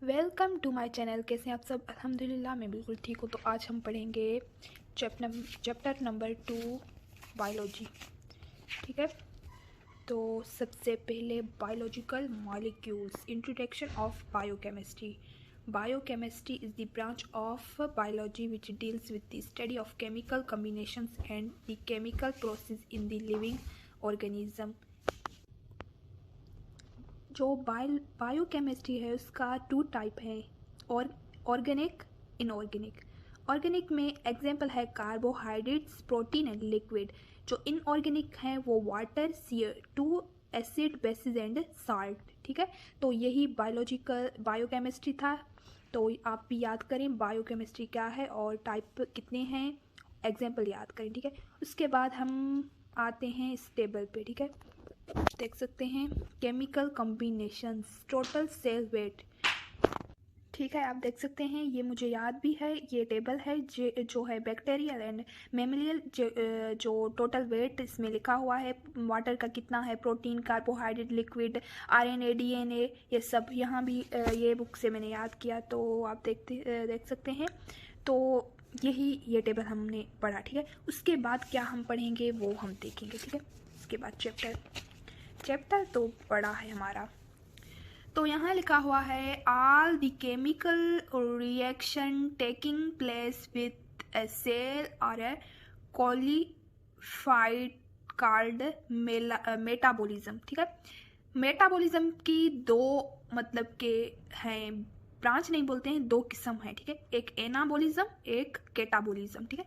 Welcome to my channel. कैसे हैं आप सब? अल्हम्दुलिल्लाह मैं बिल्कुल ठीक हूँ। तो आज हम पढ़ेंगे चैप्टर नंबर 2 बायोलॉजी। ठीक है, तो सबसे पहले biological molecules, introduction of biochemistry. Biochemistry is the branch of biology which deals with the study of chemical combinations and the chemical process in the living organism. जो बायोकेमिस्ट्री है उसका 2 type है, और ऑर्गेनिक, इनऑर्गेनिक। ऑर्गेनिक में example है carbohydrates, protein and liquid. जो inorganic है वो water, CO2, acid, basis and salt. ठीक है, तो यही बायोकेमिस्ट्री था। तो आप भी याद करें बायोकेमिस्ट्री क्या है और टाइप कितने हैं, एग्जाम्पल याद करें। ठीक है, उसके बाद हम आते हैं इस टेबल पे। ठीक है, देख सकते हैं chemical combinations, total cell weight. ठीक है, आप देख सकते हैं, ये मुझे याद भी है, ये टेबल है जो है बैक्टीरियल एंड मेमिलियल। जो टोटल वेट इसमें लिखा हुआ है, वाटर का कितना है, protein, carbohydrate, liquid, RNA, DNA, ये सब यहाँ भी ये बुक से मैंने याद किया, तो आप देख सकते हैं। तो यही ये टेबल हमने पढ़ा। ठीक है, उसके बाद क्या हम पढ़ेंगे वो हम देखेंगे। ठीक है, उसके बाद चैप्टर तो बड़ा है हमारा। तो यहाँ लिखा हुआ है all the chemical reaction taking place with a cell और ए क्वालिफाइड कार्ड मेटाबॉलिज्म। ठीक है, मेटाबॉलिज्म की दो मतलब के हैं, ब्रांच नहीं बोलते हैं, दो किस्म है। ठीक है, एक एनाबॉलिज्म, एक केटाबॉलिज्म। ठीक है,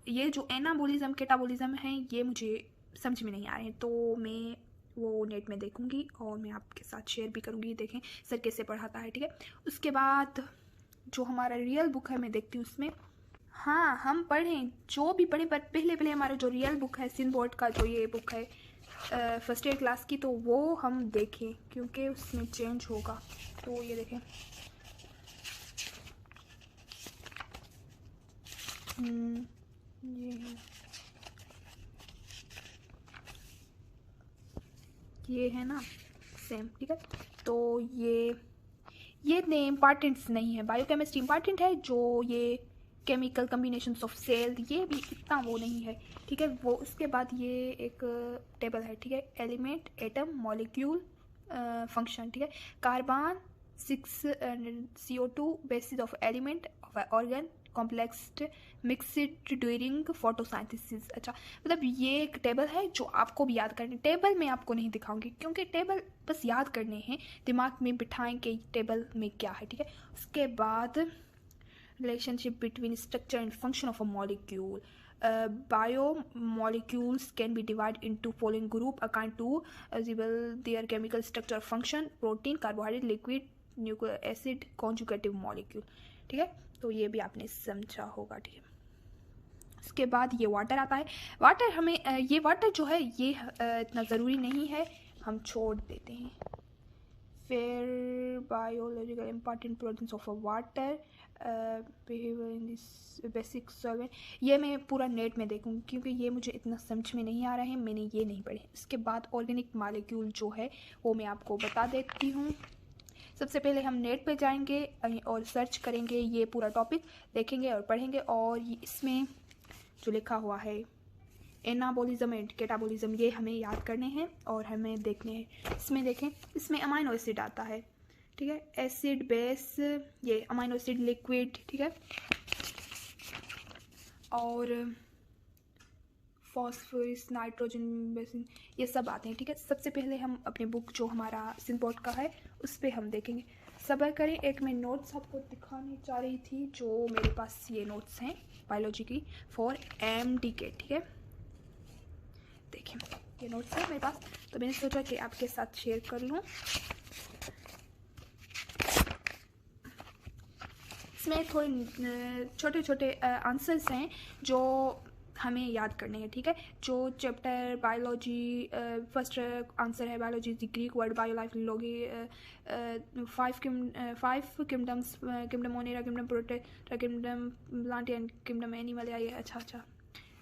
ये जो एनाबॉलिज्म केटाबॉलिज्म है ये मुझे समझ में नहीं आ रहे हैं, तो मैं वो नेट में देखूंगी और मैं आपके साथ शेयर भी करूंगी। देखें सर कैसे पढ़ाता है। ठीक है, उसके बाद जो हमारा रियल बुक है मैं देखती हूँ उसमें। हाँ, हम पढ़ें जो भी पढ़ें, पर पहले हमारा जो रियल बुक है सिंध बोर्ड का, जो ये बुक है फर्स्ट ईयर क्लास की, तो वो हम देखें क्योंकि उसमें चेंज होगा। तो ये देखें, ये है ना सेम। ठीक है, तो ये इतने इम्पॉर्टेंट्स नहीं है। बायोकेमिस्ट्री इम्पॉर्टेंट है, जो ये केमिकल कम्बिनेशंस ऑफ सेल, ये भी इतना वो नहीं है। ठीक है, वो उसके बाद ये एक टेबल है। ठीक है, एलिमेंट, एटम, मॉलिक्यूल, फंक्शन। ठीक है, carbon 6, CO2 basis of element of organ, complex mixed during photosynthesis. अच्छा, मतलब ये एक टेबल है जो आपको भी याद करनी। टेबल मैं आपको नहीं दिखाऊंगी क्योंकि टेबल बस याद करने हैं, दिमाग में बिठाएं कि टेबल में क्या है। ठीक है, उसके बाद relationship between structure and function of a molecule. Biomolecules can be divided into following group according to their chemical structure, function: protein, carbohydrate, liquid, nucleic acid, conjugative molecule। ठीक है, तो ये भी आपने समझा होगा। ठीक है, उसके बाद ये वाटर आता है। वाटर हमें ये वाटर जो है ये इतना ज़रूरी नहीं है, हम छोड़ देते हैं। फिर biological important proteins of water, behaviour in this basic solvent. ये मैं पूरा नेट में देखूँगी क्योंकि ये मुझे इतना समझ में नहीं आ रहा है, मैंने ये नहीं पढ़े। इसके बाद ऑर्गेनिक मॉलिक्यूल जो है वो मैं आपको बता देती हूँ। सबसे पहले हम नेट पे जाएंगे और सर्च करेंगे, ये पूरा टॉपिक देखेंगे और पढ़ेंगे। और इसमें जो लिखा हुआ है एनाबॉलिज्म एंड केटाबॉलिज्म, ये हमें याद करने हैं और हमें देखने हैं। इसमें देखें, इसमें अमाइनो एसिड आता है। ठीक है, एसिड, बेस, ये अमाइनो एसिड, लिक्विड। ठीक है, और फॉस्फोरस, नाइट्रोजन, बेसिन, ये सब आते हैं। ठीक है, सबसे पहले हम अपने बुक जो हमारा सिंध बोर्ड का है उस पर हम देखेंगे। सब्र करें, एक मैं नोट्स आपको दिखाने जा रही थी, जो मेरे पास ये नोट्स हैं बायोलॉजी की फॉर MDK। ठीक है, देखिए ये नोट्स है मेरे पास, तो मैंने सोचा कि आपके साथ शेयर कर लूँ। इसमें थोड़े छोटे छोटे आंसर्स हैं जो हमें याद करने हैं। ठीक है, जो चैप्टर बायोलॉजी, फर्स्ट आंसर है biology the Greek word biology, 5 kingdoms, kingdom Monera, kingdom Protista, kingdom plant and kingdom animal. या ये अच्छा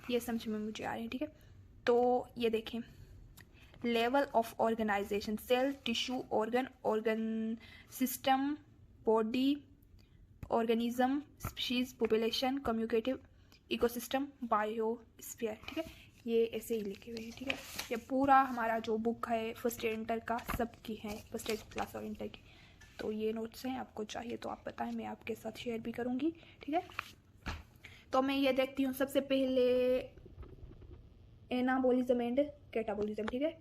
ये समझ में मुझे आ रही है। ठीक है, तो ये देखें, level of organisation, cell, tissue, organ system, body, organism, species, population, communicative, ecosystem, biosphere. ठीक है, ये ऐसे ही लिखे हुए हैं। ठीक है, ये पूरा हमारा जो बुक है फर्स्ट ईयर इंटर का सबकी है, फर्स्ट ईयर क्लास और इंटर की। तो ये नोट्स हैं, आपको चाहिए तो आप बताएं, मैं आपके साथ शेयर भी करूँगी। ठीक है, तो मैं ये देखती हूँ सबसे पहले एनाबॉलिज्म एंड कैटाबॉलिज्म। ठीक है,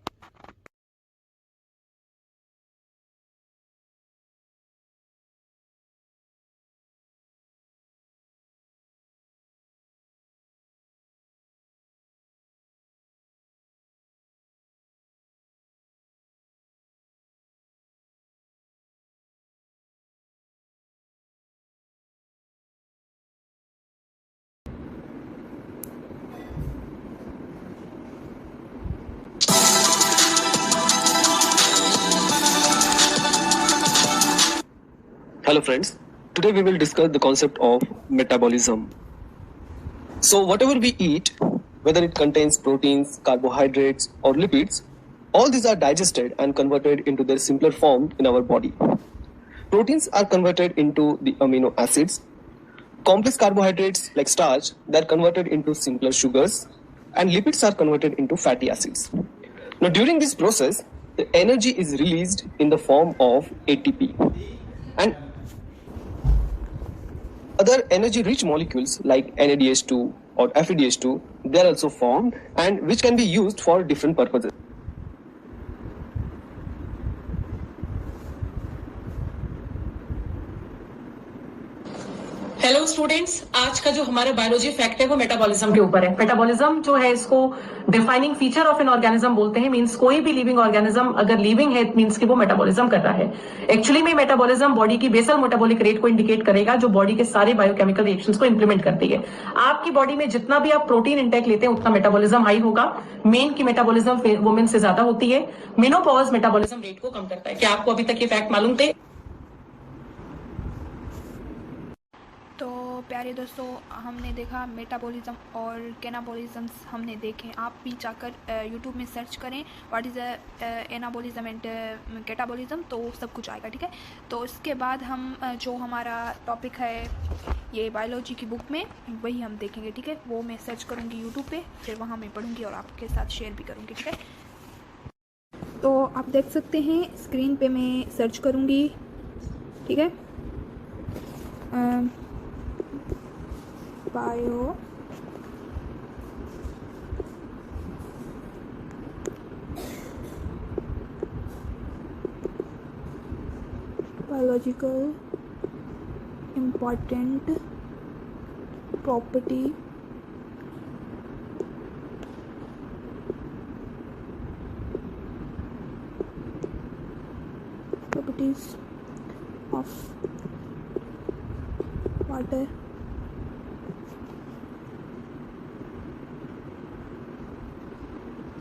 Hello friends, today we will discuss the concept of metabolism. So whatever we eat, whether it contains proteins, carbohydrates or lipids, all these are digested and converted into their simpler form in our body. Proteins are converted into the amino acids. Complex carbohydrates like starch, they are converted into simpler sugars, and lipids are converted into fatty acids. Now during this process, the energy is released in the form of ATP. And other energy-rich molecules like NADH2 or FADH2, they are also formed and which can be used for different purposes. Hello students, आज का जो हमारा biology fact है वो metabolism के ऊपर है। Metabolism जो है इसको defining feature of an organism बोलते हैं। मींस कोई भी लिविंग ऑर्गेनिज्म अगर लिविंग है मींस कि वो मेटाबॉलिज्म कर रहा है। एक्चुअली में मेटाबॉलिज्म बॉडी की बेसल मेटाबॉलिक रेट को इंडिकेट करेगा जो बॉडी के सारे बायोकेमिकल रिएक्शंस को इंप्लीमेंट करती है। आपकी बॉडी में जितना भी आप प्रोटीन इंटेक लेते हैं उतना मेटाबॉलिज्म हाई होगा। मेन की मेटाबॉलिज्म वुमेन से ज्यादा होती है। मेनोपॉज मेटाबॉलिज्म रेट को कम करता है। क्या आपको अभी तक ये फैक्ट मालूम थे? तो प्यारे दोस्तों, हमने देखा मेटाबॉलिज्म और कैनाबॉलिज्म हमने देखे। आप भी जाकर यूट्यूब में सर्च करें what is anabolism and catabolism, तो सब कुछ आएगा। ठीक है, तो इसके बाद हम जो हमारा टॉपिक है ये बायोलॉजी की बुक में वही हम देखेंगे। ठीक है, वो मैं सर्च करूँगी यूट्यूब पे, फिर वहाँ मैं पढ़ूँगी और आपके साथ शेयर भी करूँगी। ठीक है, तो आप देख सकते हैं स्क्रीन पे मैं सर्च करूँगी। ठीक है, bio biological important properties of water.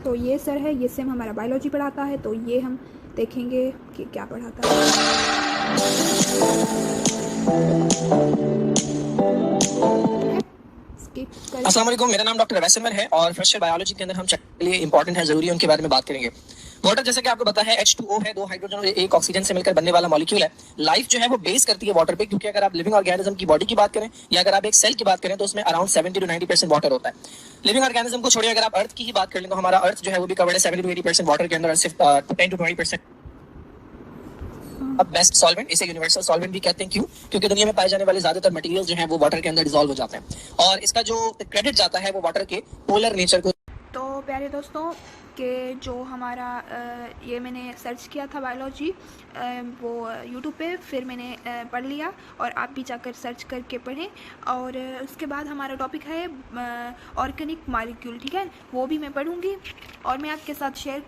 तो ये सर है, ये सेम हमारा बायोलॉजी पढ़ाता है, तो ये हम देखेंगे कि क्या पढ़ाता है। अस्सलाम वालेकुम, मेरा नाम डॉक्टर रवैस अनवर है और फ्रेशर बायोलॉजी के अंदर हम के लिए इंपॉर्टेंट है, जरूरी है, उनके बारे में बात करेंगे। वाटर जैसे कि आपको पता है H2O है, 2 हाइड्रोजन और 1 ऑक्सीजन से मिलकर बनने वाला मॉलिक्यूल है। लाइफ जो है वो बेस करती है वाटर पे, क्योंकि अगर आप लिविंग ऑर्गेनिज्म की बॉडी की बात करें या अगर आप एक सेल की बात करें तो उसमें अराउंड 70 to 90% वाटर होता है। लिविंग ऑर्गेनिज्म को छोड़िए, अगर आप अर्थ की ही बात कर लें तो हमारा अर्थ जो है वो भी कवर्ड है 70 to 80% वाटर के अंदर, सिर्फ 10 to 20% अब बेस्ट सॉल्वेंट। इसे यूनिवर्सल सॉल्वेंट भी कहते हैं। क्यों? क्योंकि दुनिया में पाए जाने वाले ज्यादातर मटेरियल जो हैं वो वाटर के अंदर डिसॉल्व हो जाते हैं और इसका जो क्रेडिट जाता है वो वाटर के पोलर नेचर को। तो प्यारे दोस्तों के जो हमारा ये मैंने सर्च किया था बायोलॉजी वो यूट्यूब पे, फिर मैंने पढ़ लिया और आप भी जाकर सर्च करके पढ़ें। और उसके बाद हमारा टॉपिक है ऑर्गेनिक मॉलिक्यूल। ठीक है, वो भी मैं पढ़ूंगी और मैं आपके साथ शेयर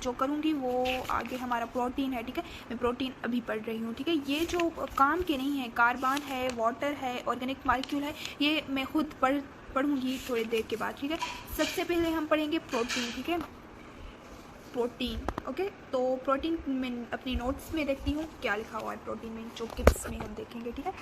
जो करूंगी वो आगे हमारा प्रोटीन है। ठीक है, मैं प्रोटीन अभी पढ़ रही हूँ। ठीक है, ये जो काम के नहीं है, कार्बन है, वाटर है, ऑर्गेनिक मॉलिक्यूल है, ये मैं खुद पढ़ूंगी थोड़ी देर के बाद। ठीक है, सबसे पहले हम पढ़ेंगे प्रोटीन। ठीक है, प्रोटीन। ओके, तो प्रोटीन मैं अपनी नोट्स में देखती हूँ क्या लिखा हुआ है प्रोटीन में, जो किट्स में हम देखेंगे। ठीक है,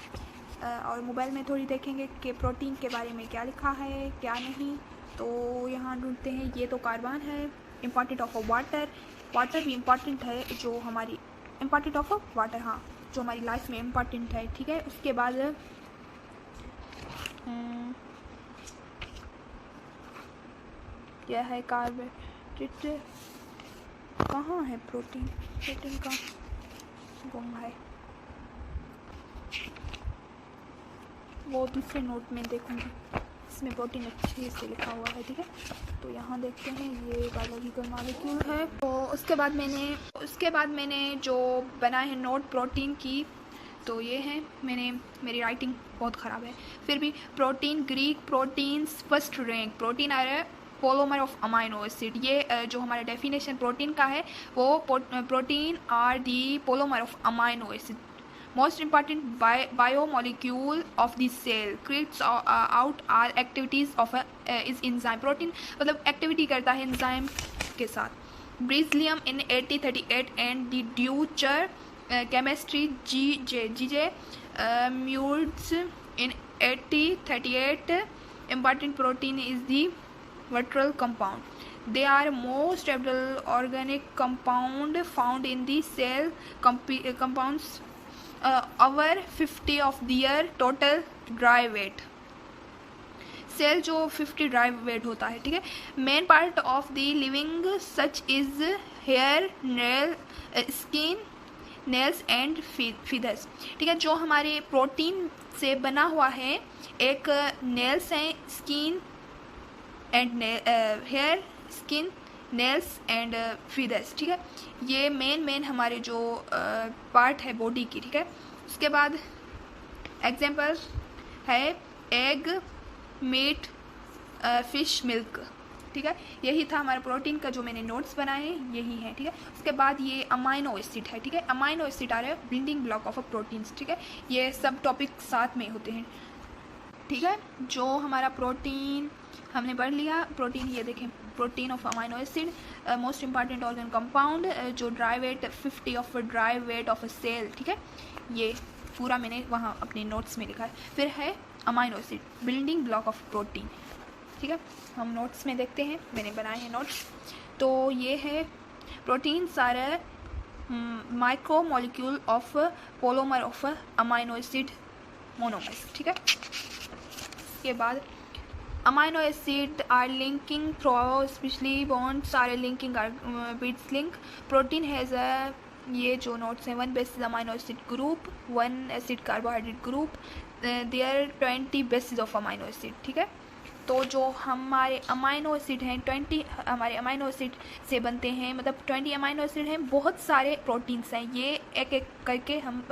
और मोबाइल में थोड़ी देखेंगे कि प्रोटीन के बारे में क्या लिखा है क्या नहीं। तो यहाँ ढूंढते हैं, ये तो कार्बन है, इम्पॉर्टेंट ऑफ वाटर। वाटर भी इम्पॉर्टेंट है, जो हमारी इम्पॉर्टेंट ऑफ वाटर, हाँ जो हमारी लाइफ में इम्पॉर्टेंट है, ठीक है। उसके बाद यह है कार्बोहाइड्रेट, कहाँ है प्रोटीन, प्रोटीन का गुम है, वो दूसरे नोट में देखूंगी, इसमें प्रोटीन अच्छे से लिखा हुआ है, ठीक है। तो यहाँ देखते हैं, ये बायोलॉजिकल मॉलिक्यूल है। तो उसके बाद मैंने जो बनाए हैं नोट प्रोटीन की, तो ये है, मेरी राइटिंग बहुत ख़राब है फिर भी। Protein, Greek proteins first rank, protein आ रहा है पोलोमर ऑफ अमाइनो एसिड। ये जो हमारा डेफिनेशन प्रोटीन का है, वो protein are the polymer of amino acid, most important biomolecule of the cell, carries out all activities of is enzyme। Protein मतलब एक्टिविटी करता है एंजाइम के साथ। Berzelius in 1838 and the Dutch chemistry G J. Mulder in 1838। important protein is the vital compound, they are most stable organic compound found in the cell compounds over 50 of their total dry weight। Cell जो 50 dry weight होता है, ठीक है। Main part of the living such is hair, nail, skin, nails and feathers, ठीक है। जो हमारे protein से बना हुआ है, एक नेल्स हैं, skin and hair, skin, nails and feathers, ठीक है। ये मेन हमारे जो पार्ट है बॉडी की, ठीक है। उसके बाद एग्जांपल है एग, मीट, फिश, मिल्क, ठीक है। यही था हमारा प्रोटीन का जो मैंने नोट्स बनाए हैं, यही है, ठीक है। उसके बाद ये अमाइनो एसिड है, ठीक है। अमाइनो एसिड आ रहा है building block of a proteins, ठीक है। ये सब टॉपिक साथ में होते हैं, ठीक है। जो हमारा प्रोटीन हमने पढ़ लिया, प्रोटीन ये देखें, protein of amino acid most important organ compound, जो dry weight 50 of dry weight of a cell, ठीक है। ये पूरा मैंने वहाँ अपने नोट्स में लिखा है। फिर है amino acid building block of protein, ठीक है। हम नोट्स में देखते हैं, मैंने बनाए हैं नोट्स। तो ये है प्रोटीन सारे micro molecule of polymer of amino acid monomers, ठीक है। इसके बाद amino acid are linking through specially bonds are linking are bits link. Protein has a, ये जो नोट्स हैं, 1 basis amino acid group, 1 acid carbohydrate group, there 20 basis of amino acid, ठीक है। तो जो हमारे अमाइनो एसिड हैं 20 हमारे अमाइनो एसिड से बनते हैं, मतलब 20 अमाइनो एसिड हैं, बहुत सारे प्रोटीन्स हैं। ये एक एक करके हम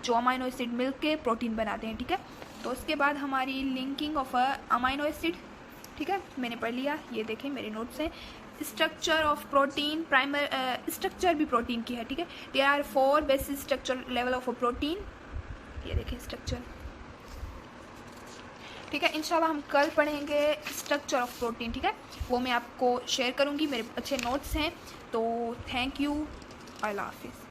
जो अमाइनो एसिड मिल के प्रोटीन बनाते हैं, ठीक है। तो उसके बाद हमारी लिंकिंग ऑफ अमाइनो एसिड, ठीक है, मैंने पढ़ लिया, ये देखें मेरे नोट्स हैं। Structure of protein, primer structure भी प्रोटीन की है, ठीक है। There are 4 basic structure level of a protein, ये देखें स्ट्रक्चर, ठीक है। इंशाल्लाह हम कल पढ़ेंगे स्ट्रक्चर ऑफ प्रोटीन, ठीक है। वो मैं आपको शेयर करूँगी, मेरे अच्छे नोट्स हैं। तो थैंक यू, अल्लाह हाफिज़।